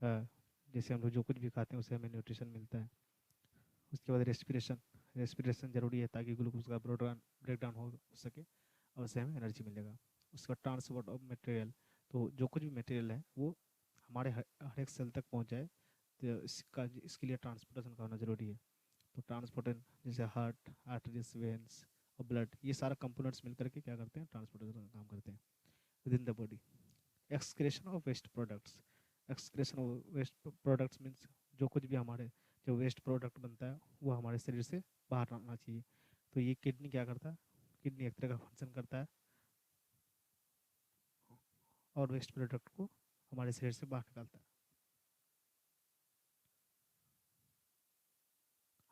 जैसे हम लोग जो कुछ भी खाते हैं उससे हमें न्यूट्रिशन मिलता है। उसके बाद रेस्पिरेशन, रेस्पिरेशन जरूरी है ताकि ग्लूकोज का ब्रेक डाउन हो सके और उससे हमें एनर्जी मिलेगा। उसका ट्रांसपोर्ट ऑफ मटेरियल, तो जो कुछ भी मटेरियल है वो हमारे हर एक सेल तक पहुंच जाए, तो इसके लिए ट्रांसपोर्टेशन का होना जरूरी है। तो ट्रांसपोर्टेशन जैसे हार्ट, आर्टरीज, वेन्स और ब्लड, ये सारा कंपोनेंट्स मिलकर के क्या करते हैं, ट्रांसपोर्टेशन का काम करते हैं within the body. Excretion of waste products, excretion of waste products means जो कुछ भी हमारे जो वेस्ट प्रोडक्ट बनता है वो हमारे शरीर से बाहर आना चाहिए। तो ये किडनी क्या करता है, किडनी एक तरह का फंक्शन करता है और वेस्ट प्रोडक्ट को हमारे शरीर से बाहर निकालता है।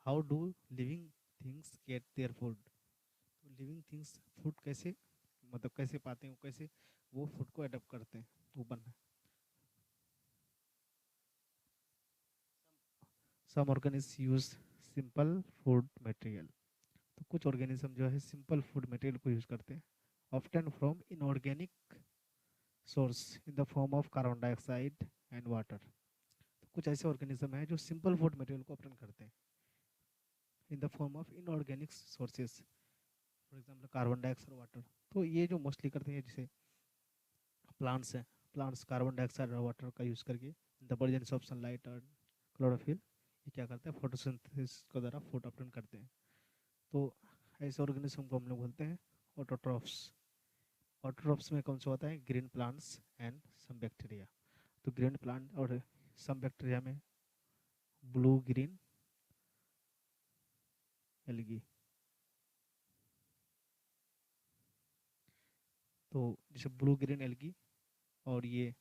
How do living things get their food, तो लिविंग थिंग्स फूड कैसे, मतलब कैसे पाते हैं, वो कैसे वो फूड को अडॉप्ट करते हैं, वो बनना। Some organism use simple food material, तो कुछ ऑर्गेनिज्म जो है सिंपल फूड मटेरियल को यूज करते हैं, often from inorganic source in the form of carbon dioxide and water. तो कुछ ऐसे ऑर्गेनिज्म हैं जो सिंपल फूड मटेरियल को ऑप्टन करते हैं इन the form of inorganic sources, for example carbon dioxide, water. तो ये जो मोस्टली करते हैं जैसे प्लांट्स हैं, प्लांट्स कार्बन डाइऑक्साइड और वाटर का यूज करके द प्रेजेंस ऑफ सनलाइट और क्लोरोफिल, ये क्या करते हैं, फोटोसिंथेसिस के द्वारा फूड ऑप्टन करते हैं। तो ऐसे ऑर्गेनिज्म को हम लोग बोलते हैं ऑटोट्रॉफ्स। ऑटोट्रॉफ्स में कौन सा होता है, green plants and some bacteria. तो ग्रीन प्लांट और सम बैक्टीरिया में ब्लू ग्रीन एल्गी। तो जैसे ब्लू ग्रीन एल्गी और ये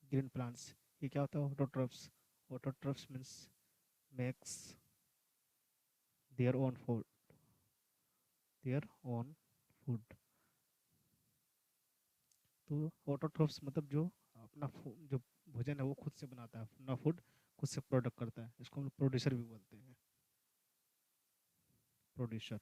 ग्रीन प्लांट्स, ये क्या होता है, autotrophs. Autotrophs means makes their own food, their own food. तो ऑटोट्रॉफ्स मतलब जो अपना जो भोजन है वो खुद से बनाता है, अपना फूड खुद से प्रोडक्ट करता है, इसको हम लोग प्रोड्यूसर भी बोलते हैं, producer.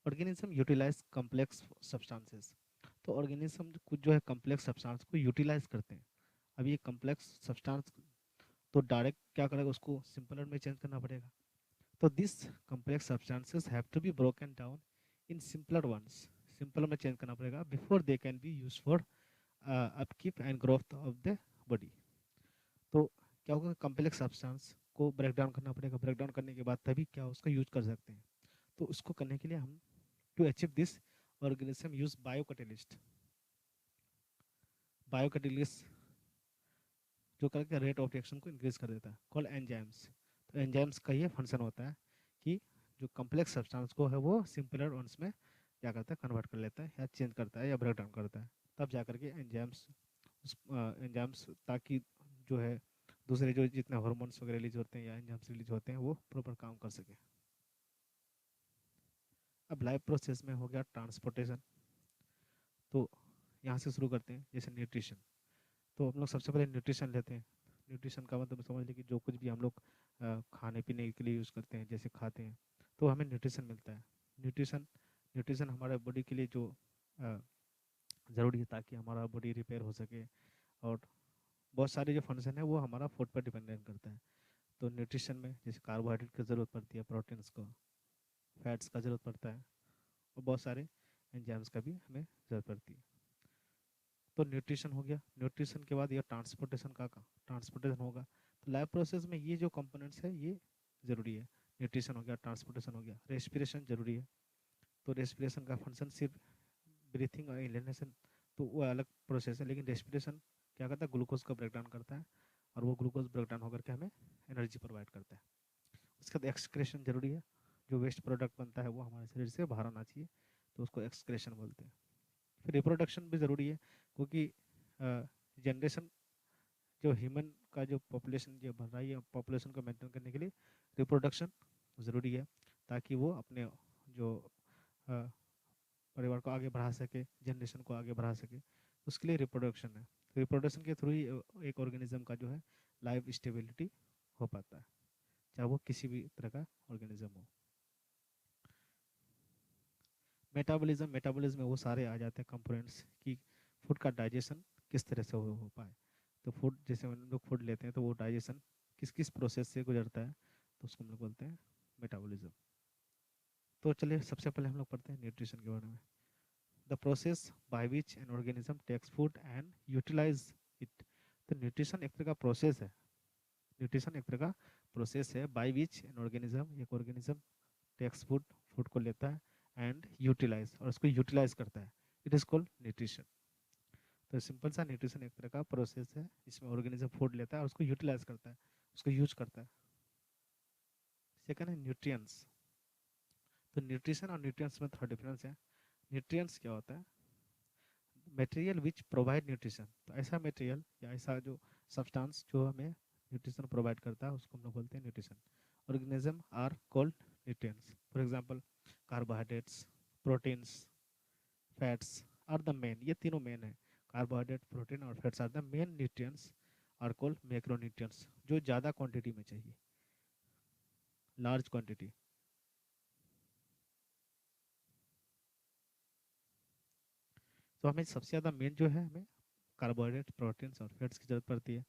Organism utilise complex substances, तो ऑर्गेनिज्म कुछ जो है कॉम्प्लेक्स सब्सटेंस को यूटिलाइज करते हैं। अब ये कॉम्प्लेक्स सब्सटेंस तो डायरेक्ट क्या करेगा, उसको सिंपलर में चेंज करना पड़ेगा। तो this complex substances have to be broken down in simpler ones, simpler में चेंज करना पड़ेगा before they can be use for upkeep and growth of the body. तो क्या होगा, कॉम्प्लेक्स सब्सटेंस को ब्रेक डाउन करना पड़ेगा, ब्रेक डाउन करने के बाद तभी क्या उसका यूज कर सकते हैं। तो उसको करने के लिए हम to achieve this organism use biocatalyst. Biocatalyst जो करके रेट ऑफ रिएक्शन को इंक्रीज कर देता है, कॉल एंजाइम्स। तो एंजाइम्स का ये फंक्शन होता है कि जो कम्प्लेक्स सब्सटेंस को है वो सिंपलर वंस में क्या करता है, कन्वर्ट कर लेता है या चेंज करता है या ब्रेक डाउन करता है। तब जा करके एंजाइम्स उस एंजाइम्स ताकि जो है दूसरे जो जितने हार्मोन्स वगैरह रिलीज होते हैं या एंजाइम्स रिलीज होते हैं वो प्रॉपर काम कर सके। अब लाइफ प्रोसेस में हो गया ट्रांसपोर्टेशन। तो यहाँ से शुरू करते हैं, जैसे न्यूट्रिशन। तो हम लोग सबसे पहले न्यूट्रिशन लेते हैं। न्यूट्रिशन का मतलब समझ लीजिए कि जो कुछ भी हम लोग खाने पीने के लिए यूज़ करते हैं, जैसे खाते हैं, तो हमें न्यूट्रिशन मिलता है। न्यूट्रिशन न्यूट्रिशन हमारे बॉडी के लिए जो ज़रूरी है ताकि हमारा बॉडी रिपेयर हो सके, और बहुत सारे जो फंक्शन है वो हमारा फूड पर डिपेंडेंट करता है। तो न्यूट्रिशन में जैसे कार्बोहाइड्रेट की ज़रूरत पड़ती है, प्रोटीन्स को, फैट्स का ज़रूरत पड़ता है, और बहुत सारे एंजाइम्स का भी हमें ज़रूरत पड़ती है। तो न्यूट्रिशन हो गया, न्यूट्रिशन के बाद ये ट्रांसपोर्टेशन का ट्रांसपोर्टेशन होगा। तो लाइफ प्रोसेस में ये जो कंपोनेंट्स है ये ज़रूरी है। न्यूट्रिशन हो गया, ट्रांसपोर्टेशन हो गया, रेस्पिरेशन जरूरी है। तो रेस्पिरेशन का फंक्शन सिर्फ ब्रीथिंग और इनहेलेशन, तो वो अलग प्रोसेस है, लेकिन रेस्पिरेशन क्या करता है, ग्लूकोज का ब्रेकडाउन करता है, और वो ग्लूकोज ब्रेकडाउन होकर के हमें एनर्जी प्रोवाइड करता है। उसके बाद एक्सक्रेशन जरूरी है, जो वेस्ट प्रोडक्ट बनता है वो हमारे शरीर से बाहर आना चाहिए, तो उसको एक्सक्रेशन बोलते हैं। फिर रिप्रोडक्शन भी ज़रूरी है, क्योंकि जनरेशन जो ह्यूमन का जो पॉपुलेशन जो बढ़ रही है, पॉपुलेशन को मेंटेन करने के लिए रिप्रोडक्शन ज़रूरी है, ताकि वो अपने जो परिवार को आगे बढ़ा सके, जनरेशन को आगे बढ़ा सके। उसके लिए रिप्रोडक्शन है। रिप्रोडक्शन के थ्रू ही एक ऑर्गेनिज्म का जो है लाइफ स्टेबिलिटी हो पाता है, चाहे वो किसी भी तरह का ऑर्गेनिज्म हो। मेटाबॉलिज्म, मेटाबॉलिज्म में वो सारे आ जाते हैं कंपोनेंट्स कि फूड का डाइजेशन किस तरह से हो पाए। तो फूड, जैसे हम लोग फूड लेते हैं तो वो डाइजेशन किस किस प्रोसेस से गुजरता है, तो उसको हम लोग बोलते हैं मेटाबॉलिज्म। तो चलिए सबसे पहले हम लोग पढ़ते हैं न्यूट्रिशन के बारे में। The process by which an organism takes food and utilise it. तो न्यूट्रिशन एक तरह का प्रोसेस है, न्यूट्रिशन एक तरह का प्रोसेस है बाय विच एन ऑर्गेनिज्म, एक ऑर्गेनिज्म टेक्स फूड, फूड को लेता है एंड यूटिलाइज, और उसको यूटिलाइज करता है, इट इज कॉल्ड न्यूट्रिशन। तो सिंपल सा न्यूट्रिशन एक तरह का प्रोसेस है जिसमें ऑर्गेनिज्म फूड लेता है और उसको यूटिलाइज करता है, उसको यूज करता है। सेकंड है न्यूट्रिएंट्स। तो न्यूट्रिशन और न्यूट्रिएंट्स में थोड़ा डिफरेंस है। न्यूट्रिएंट्स क्या होता है? Material which provide nutrition. तो ऐसा मटेरियल या ऐसा जो सब्सटेंस जो हमें न्यूट्रिशन प्रोवाइड करता है उसको हम लोग बोलते हैं nutrition. Organism are called nutrients. For example carbohydrates, proteins, fats are the main, ये तीनों मेन है। कार्बोहाइड्रेट, प्रोटीन और fats are the main nutrients are called macronutrients, जो ज़्यादा क्वांटिटी में चाहिए, लार्ज क्वांटिटी। तो हमें सबसे ज़्यादा मेन जो है, हमें कार्बोहाइड्रेट, प्रोटीन्स और फैट्स की जरूरत पड़ती है।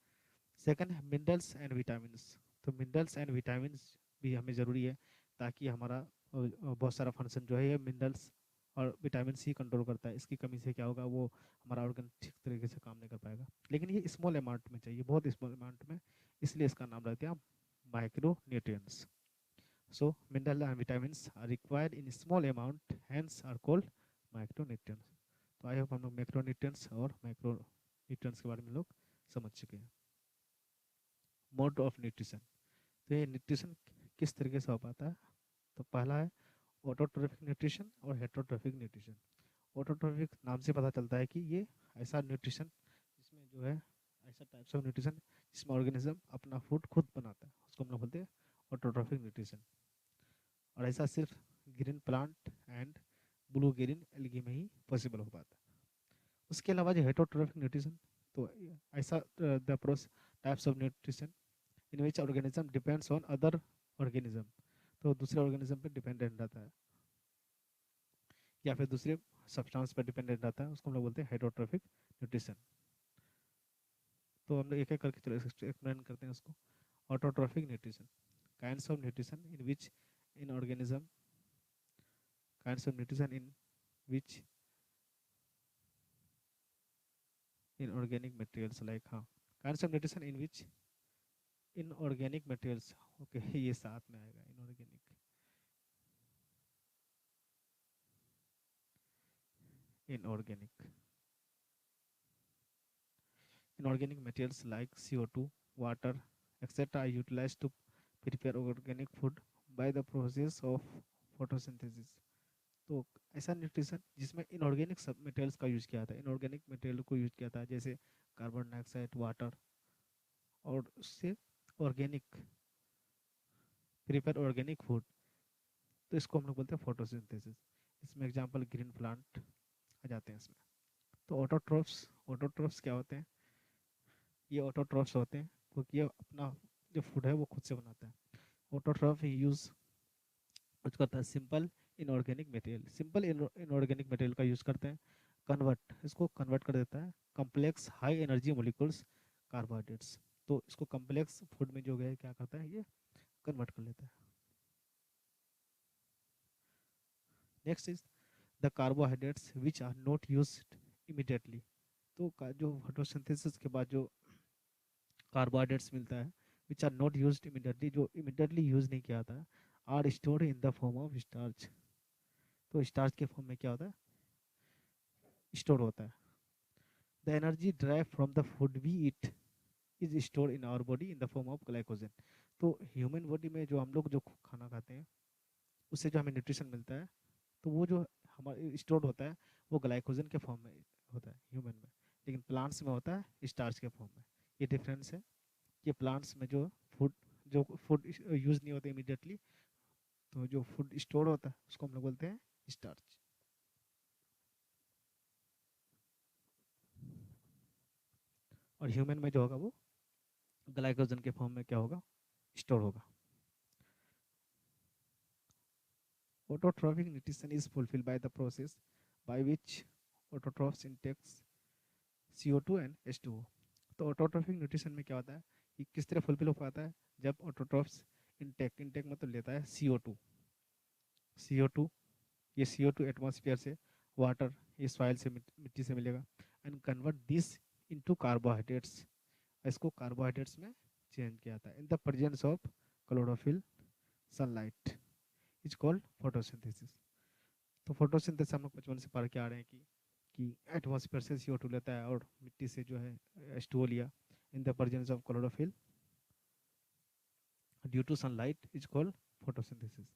सेकंड है मिनरल्स एंड विटामिन्स। तो मिनरल्स एंड विटामिन्स भी हमें ज़रूरी है ताकि हमारा बहुत सारा फंक्शन जो है ये मिनरल्स और विटामिन सी कंट्रोल करता है। इसकी कमी से क्या होगा, वो हमारा ऑर्गन ठीक तरीके से काम नहीं कर पाएगा। लेकिन ये स्मॉल अमाउंट में चाहिए, बहुत स्मॉल अमाउंट में, इसलिए इसका नाम रखते हैं micro nutrients. So mineral and vitamins are required in small amount, hence are called micro nutrients. तो आई होप हम लोग मैक्रो न्यूट्रिएंट्स और माइक्रो न्यूट्रिएंट्स के बारे में लोग समझ चुके हैं। Mode of nutrition. तो ये न्यूट्रिशन किस तरीके से हो पाता है? तो पहला है ऑटोट्रोफिक न्यूट्रिशन और हेटरोट्रोफिक न्यूट्रिशन। ऑटोट्रोफिक नाम से पता चलता है कि ये ऐसा न्यूट्रिशन जिसमें जो है, ऐसा टाइप्स ऑफ न्यूट्रिशन जिसमें ऑर्गेनिज्म अपना फूड खुद बनाता है, उसको हम लोग बोलते हैं ऑटोट्रोफिक न्यूट्रिशन। और ऐसा सिर्फ green plant and blue green algae में ही पॉसिबल हो पाता है। उसके अलावा जो हेटरोट्रोफिक न्यूट्रिशन, तो ऐसा the pros types of nutrition in which organism depends on other organism, तो दूसरे ऑर्गेनिज्म पे डिपेंडेंट रहता है या फिर दूसरे सब्सटेंस पर डिपेंडेंट रहता है, उसको हम लोग बोलते हैं हेटरोट्रोफिक न्यूट्रिशन। तो हम लोग एक एक करके चलो एक्सप्लेन करते हैं उसको। Autotrophic nutrition, kinds of nutrition in which in organism, kinds of nutrition in which in organic materials like, हाँ, kinds of nutrition in which in organic materials, okay ये साथ में आएगा, inorganic inorganic materials like CO2, water, etc. are utilized to prepare organic food by the process of photosynthesis. तो ऐसा nutrition जिसमें inorganic सब materials का यूज किया था, इनऑर्गेनिक मटेरियल को यूज किया था, जैसे कार्बन डाइऑक्साइड, वाटर, और उससे ऑर्गेनिक प्रिपेयर ऑर्गेनिक फूड, तो इसको हम लोग बोलते हैं फोटोसिंथेसिस। इसमें एग्जांपल ग्रीन प्लांट आ जाते हैं इसमें। तो ऑटोट्रोफ्स, ऑटोट्रोफ्स क्या होते हैं? ये ऑटोट्रॉफ्स होते हैं क्योंकि ये अपना जो फूड है वो खुद से बनाता है। ऑटोट्रॉफ यूज कुछ करता है simple inorganic material, simple inorganic material का यूज करते हैं, कन्वर्ट, इसको कन्वर्ट कर देता है complex high energy molecules carbohydrates. तो इसको कम्प्लेक्स फूड में जो है क्या करता है, ये कन्वर्ट कर लेता है। Next is the carbohydrates which are not used immediately. तो जो फोटोसिंथेसिस के बाद जो कार्बोहाइड्रेट्स मिलता है which are not used immediately, जो इमीडिएटली यूज नहीं किया था, are stored in the form of starch. तो स्टार्च के फॉर्म में क्या होता है, स्टोर होता है। The energy drive from the food we eat is store in our body in the form of glycogen. तो ह्यूमन बॉडी में जो हम लोग जो खाना खाते हैं उससे जो हमें न्यूट्रिशन मिलता है, तो वो जो हमारे स्टोर होता है वो ग्लाइकोजन के फॉर्म में होता है ह्यूमन में, लेकिन प्लांट्स में होता है स्टार्च के फॉर्म में। ये डिफरेंस है कि प्लांट्स में फूड जो फूड यूज़ नहीं होता इमीडिएटली, तो जो फूड स्टोर होता है उसको हम लोग बोलते हैं स्टार्च। और ह्यूमन में जो होगा वो ग्लाइकोजन के फॉर्म में क्या होगा, स्टोर होगा। Autotrophic nutrition is fulfilled by the process by which autotrophs intakes CO2 and H2O। तो ऑटोट्रॉफिक न्यूट्रिशन में क्या होता है, ये किस तरह फुलफिल हो पाता है, जब ऑटोट्रॉफ्स इंटेक मतलब लेता है CO2। CO2, ये CO2 एटमॉस्फेयर से, वाटर ये सॉइल से, मिट्टी से मिलेगा, and convert this into carbohydrates, इसको कार्बोहाइड्रेट्स में चेंज किया जाता है in the presence of chlorophyll sunlight is called photosynthesis. तो फोटोसिंथेसिस हम लोग बचपन से पढ़ के आ रहे हैं कि एटमॉस्फेयर से CO2 लेता है और मिट्टी से जो है H2O लिया, in the presence of chlorophyll due to sunlight is called photosynthesis.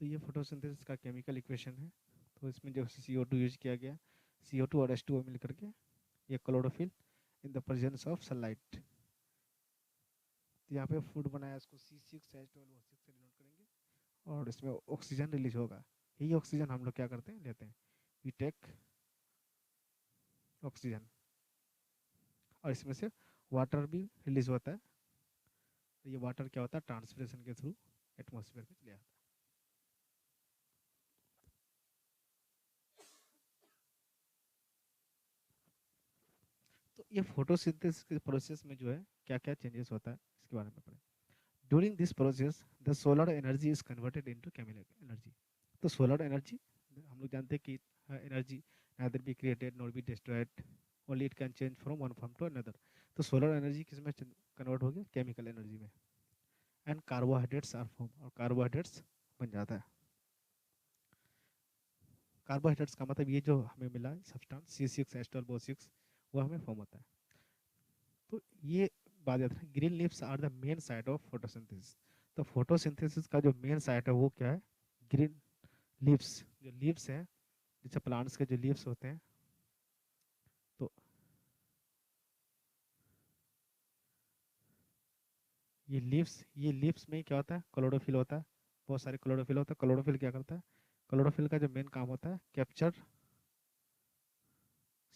तो ये फोटोसिंथेसिस का केमिकल इक्वेशन है। तो इसमें जो CO2 यूज किया गया, CO2 और H2O मिल करके ये chlorophyll in the presence of sunlight. तो यहाँ पे फूड बनाया, इसको C6H12O6 से डिनोट करेंगे, और इसमें ऑक्सीजन रिलीज होगा। यही ऑक्सीजन हम लोग क्या करते हैं, लेते हैं, वी टेक ऑक्सीजन, और इसमें से वाटर भी रिलीज होता है। तो ये वाटर क्या होता है, ट्रांसपिरेशन के थ्रू एटमॉस्फेयर में चले जाता है। तो ये फोटोसिंथेसिस के प्रोसेस में जो है क्या क्या चेंजेस होता है, इसके बारे में पढ़ें। During this process the solar energy is converted into chemical energy. तो सोलर एनर्जी, हम लोग जानते हैं कि energy neither be created nor be destroyed, only it can change from one form to another। तो सोलर एनर्जी किस में convert हो गया, केमिकल एनर्जी में, एंड कार्बोहाइड्रेट्स आर फॉर्म, और कार्बोहाइड्रेट्स बन जाता है। कार्बोहाइड्रेट्स का मतलब ये जो हमें मिला सब्सटेंस C6H12O6 वो हमें फॉर्म होता है। तो ये बात याद रखें, green leaves are the main site of photosynthesis. तो फोटोसिंथेसिस का जो मेन साइट है वो क्या है, ग्रीन लीव्स। जो लीव्स हैं, जैसे प्लांट्स के जो लीव्स होते हैं, तो ये लीव्स में क्या होता है, क्लोरोफिल होता है, बहुत सारे क्लोरोफिल होता है। क्लोरोफिल क्या करता है, क्लोरोफिल का जो मेन काम होता है, capture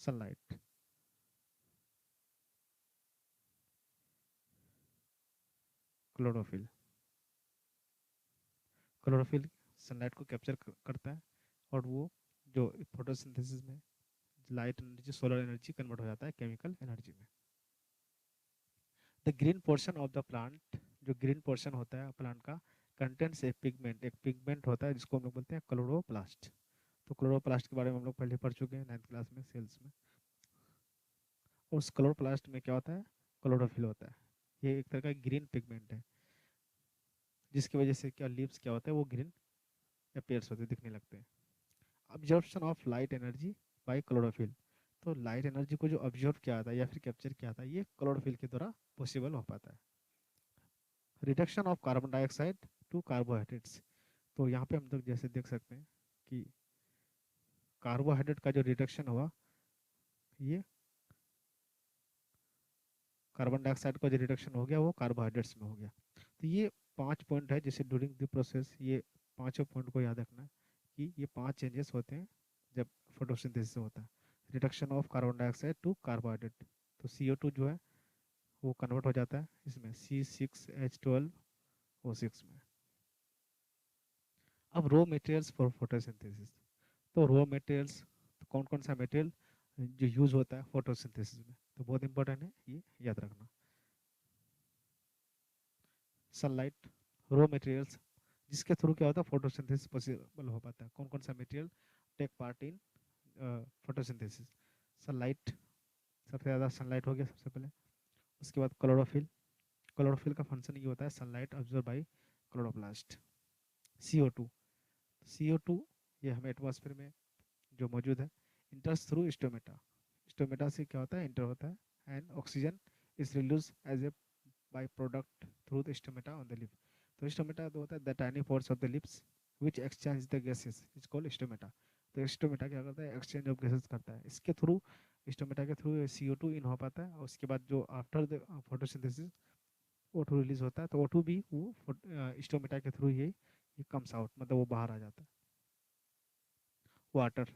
sunlight. Chlorophyll chlorophyll sunlight को कैप्चर करता है, और वो जो फोटोसिंथेसिस में light energy, solar energy convert हो जाता है केमिकल एनर्जी में। The green portion of the plant, जो ग्रीन पोर्शन होता है प्लांट का, कंटेंट्स ए पिगमेंट, एक पिगमेंट होता है जिसको हम लोग बोलते हैं क्लोरोप्लास्ट। तो क्लोरोप्लास्ट के बारे में हम लोग पहले पढ़ चुके हैं 9th क्लास में, सेल्स में। उस क्लोरोप्लास्ट में क्या होता है, क्लोरोफिल होता है। ये एक तरह का ग्रीन पिगमेंट है, जिसकी वजह से क्या लीव्स क्या होता है, वो ग्रीन अपीयर्स होते, दिखने लगते हैं। Absorption of light energy by chlorophyll. तो लाइट एनर्जी को जो ऑब्जर्व किया था या फिर कैप्चर किया था, ये क्लोरोफिल के द्वारा पॉसिबल हो पाता है। Reduction of carbon dioxide to carbohydrates. तो यहाँ पे हम लोग जैसे देख सकते हैं कि कार्बोहाइड्रेट का जो रिडक्शन हुआ, ये कार्बन डाइऑक्साइड का जो रिडक्शन हो गया वो कार्बोहाइड्रेट्स में हो गया। तो ये 5 पॉइंट है, जैसे ड्यूरिंग द प्रोसेस ये पांचों पॉइंट को याद रखना है कि ये 5 चेंजेस होते हैं जब फोटोसिंथेसिस होता है। Reduction of carbon dioxide to carbohydrate, तो CO2 जो है वो कन्वर्ट हो जाता है इसमें C6H12O6 में। अब रॉ मटेरियल्स फॉर फोटोसिंथेसिस। तो रॉ मटेरियल्स, तो कौन कौन सा मटेरियल जो यूज होता है फोटोसिंथेसिस में, तो बहुत इंपॉर्टेंट है, ये याद रखना। सनलाइट, रॉ मटेरियल्स जिसके थ्रू क्या होता है फोटोसिंथेसिस पॉसिबल हो पाता है। कौन कौन सा material take part in photosynthesis, sunlight, सबसे ज़्यादा सनलाइट हो गया सबसे पहले। उसके बाद क्लोरोफिल, क्लोरोफिल का फंक्शन ये होता है sunlight observe by chloroplast. CO2, CO2 ये हमें एटमॉस्फेयर में जो मौजूद है, इंटर्स थ्रू स्टोमेटा, स्टोमेटा से क्या होता है, इंटर होता है, and oxygen is release as a by product through the stomata on the leaf. तो स्टोमेटा तो होता है the tiny pores of the leaves which exchange the gases is called stomata. तो स्टोमेटा क्या करता है, एक्सचेंज ऑफ गैसेस करता है, इसके थ्रू, स्टोमेटा के थ्रू CO2 इन हो पाता है, और उसके बाद जो after the photosynthesis O2 release होता है, तो O2 भी वो स्टोमेटा के थ्रू ये कम्स आउट, मतलब वो बाहर आ जाता है। वाटर,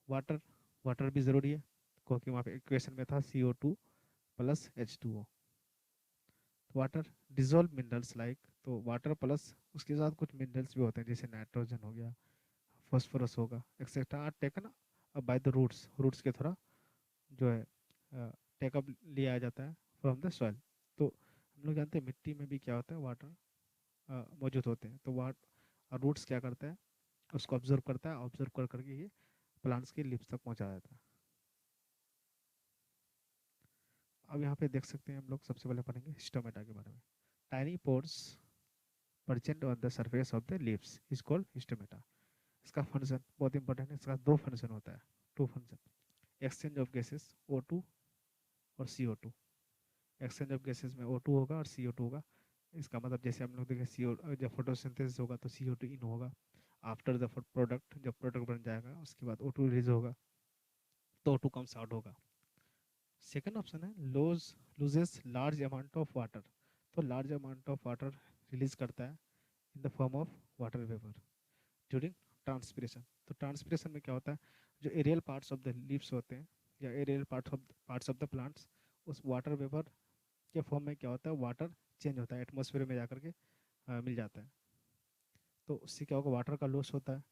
वाटर वाटर भी ज़रूरी है। क्योंकि वहाँ पे इक्वेशन में था CO2 plus H2O। Water dissolve minerals like, तो वाटर प्लस उसके साथ कुछ मिनरल्स भी होते हैं जैसे नाइट्रोजन हो गया, फॉस्फोरस होगा, etcetera are taken by the roots, roots के थोड़ा जो है टेकअप लिया जाता है फ्रॉम द सॉइल। तो हम लोग जानते हैं मिट्टी में भी क्या होता है, वाटर मौजूद होते हैं। तो वाट रूट्स क्या करता है, उसको ऑब्जर्व करता है, ऑब्जर्व कर करके ये प्लांट्स के लिप्स तक पहुंचा देता है। अब यहाँ पे देख सकते हैं हम लोग, सबसे पहले पढ़ेंगे स्टोमेटा के बारे में। Tiny pores present on the surface of the leaves is called stomata। इसका फंक्शन बहुत इंपॉर्टेंट है, इसका दो फंक्शन होता है, two function. Exchange of gases O2 और CO2। एक्सचेंज ऑफ गैसेस में O2 होगा और CO2 होगा। इसका मतलब जैसे हम लोग देखें CO, जब फोटोसिंथेसिस होगा तो CO2 इन होगा, आफ्टर द प्रोडक्ट, जब प्रोडक्ट बन जाएगा उसके बाद O2 रिलीज होगा, तो O2 कम्स आउट होगा। सेकेंड ऑप्शन है loses large amount of water. तो large amount of water release करता है in the form of water vapour during transpiration. तो ट्रांसपिरेशन में क्या होता है, जो aerial parts of the leaves होते हैं या aerial parts of the plants, उस वाटर वेपर के फॉर्म में क्या होता है, वाटर चेंज होता है, एटमॉस्फेयर में जाकर के मिल जाता है। तो उससे क्या होगा, वाटर का लॉस होता है।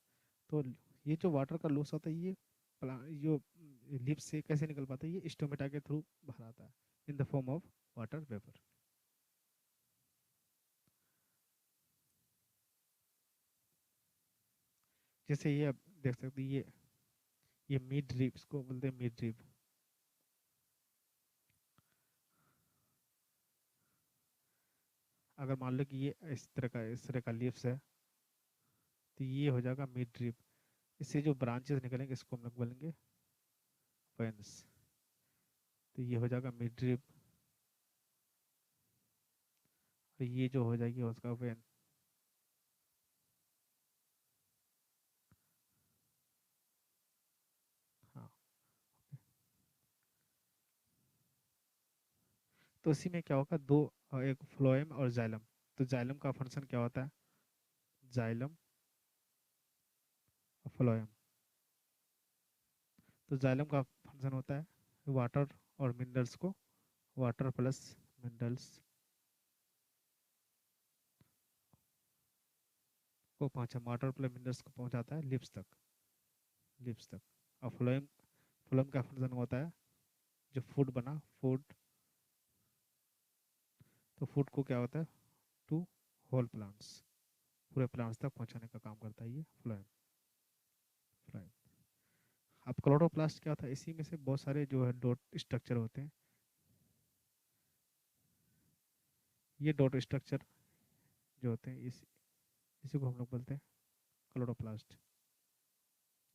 तो ये जो वाटर का लॉस होता है, ये जो लिप्स से कैसे निकल पाता है, ये स्टोमेटा के थ्रू बाहर आता है in the form of water vapour. जैसे ये आप देख सकते हैं, ये मिड ड्रिप, इसको बोलते हैं मिड ड्रिप। अगर मान लो कि ये इस तरह का लीव्स है, तो ये हो जाएगा मिड ड्रिप। इससे जो ब्रांचेस निकलेंगे इसको हम लोग बोलेंगे वेन्स। तो ये हो जाएगा मिड ड्रिप, और ये जो हो जाएगी उसका वेन। हाँ, तो इसी में क्या होगा, दो एक फ्लोएम और जाइलम। तो जाइलम का फंक्शन क्या होता है, जाइलम और फ्लोएम। तो जाइलम का फंक्शन होता है वाटर और मिनरल्स को, वाटर प्लस मिनरल्स को पहुंचा, वाटर प्लस मिनरल्स को पहुंचाता है लिप्स तक, लिप्स तक। और फ्लोएम, फ्लोएम का फंक्शन होता है जो फूड बना, फूड, तो फूड को क्या होता है, टू होल प्लांट्स, पूरे प्लांट्स तक पहुंचाने का काम करता है ये फ्लोएम। फ्लोएम। अब क्लोरोप्लास्ट क्या होता है, इसी में से बहुत सारे जो है डॉट स्ट्रक्चर होते हैं। ये डॉट स्ट्रक्चर जो होते हैं, इसी को हम लोग बोलते हैं क्लोरोप्लास्ट।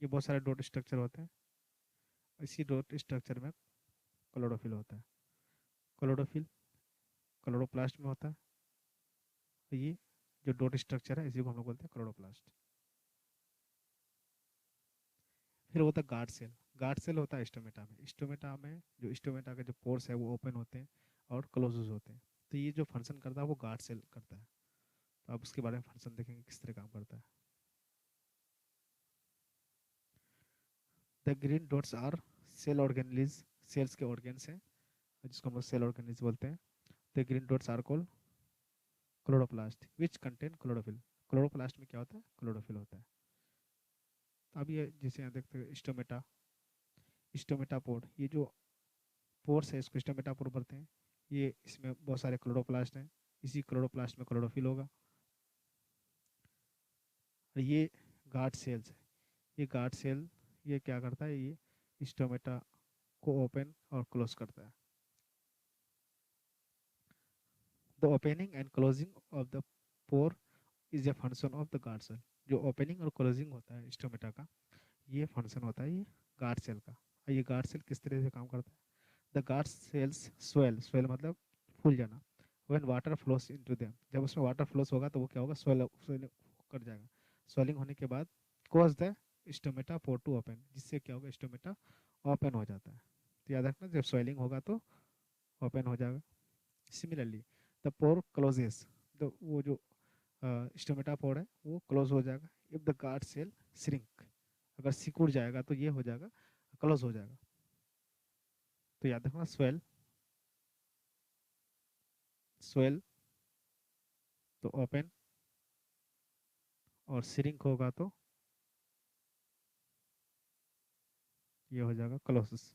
ये बहुत सारे डॉट स्ट्रक्चर होते हैं, इसी डॉट स्ट्रक्चर में क्लोरोफिल होता है। क्लोरोफिल क्लोरोप्लास्ट में होता है। तो ये जो डॉट स्ट्रक्चर है इसी को हम लोग बोलते हैं क्लोरोप्लास्ट। फिर होता है गार्ड सेल। गार्ड सेल होता है स्टोमेटा में। स्टोमेटा में जो स्टोमेटा के जो पोर्स है वो ओपन होते हैं और क्लोज होते हैं। तो ये जो फंक्शन करता है वो गार्ड सेल करता है। तो आप उसके बारे में फंक्शन देखेंगे किस तरह काम करता है। The green dots are cell organelles, cells के ऑर्गेन्स हैं जिसको हम लोग सेल ऑर्गेनलीज बोलते हैं। The green dots are called chloroplast which contain chlorophyll. Chloroplast में क्या होता है, क्लोरोफिल होता है। अब ये जैसे यहाँ देखते हैं स्टोमेटा, स्टोमेटा पोर, ये जो पोर्स है इसको स्टोमेटा पोर बोलते हैं। ये इसमें बहुत सारे क्लोरोप्लास्ट हैं, इसी क्लोरोप्लास्ट में क्लोरोफिल होगा। और ये गार्ड सेल्स है, ये गार्ड सेल ये क्या करता है, ये स्टोमेटा को ओपन और क्लोज करता है। The opening and closing of the pore is a function of the guard cell. जो ओपनिंग और क्लोजिंग होता है स्टोमेटा का, ये फंक्शन होता है ये गार्ड सेल का। और ये गार्ड सेल किस तरह से काम करता है, the guard cells swell, swell मतलब फूल जाना, when water flows into them, जब उसमें वाटर फ्लोस होगा तो वो क्या होगा, स्वेल स्वेल कर जाएगा। स्वेलिंग होने के बाद cause the stomata pore to open, जिससे क्या होगा, स्टोमेटा ओपन हो जाता है। तो याद रखना, जब स्वेलिंग होगा तो ओपन हो जाएगा। सिमिलरली द पोर क्लोजेस, तो वो जो स्टोमेटा पोर है वो क्लोज हो जाएगा if the guard cell shrink, अगर सिकुड़ जाएगा तो ये हो जाएगा, क्लोज हो जाएगा। तो याद रखना स्वेल, स्वेल तो ओपन, और श्रिंक होगा तो ये हो जाएगा क्लोसिस।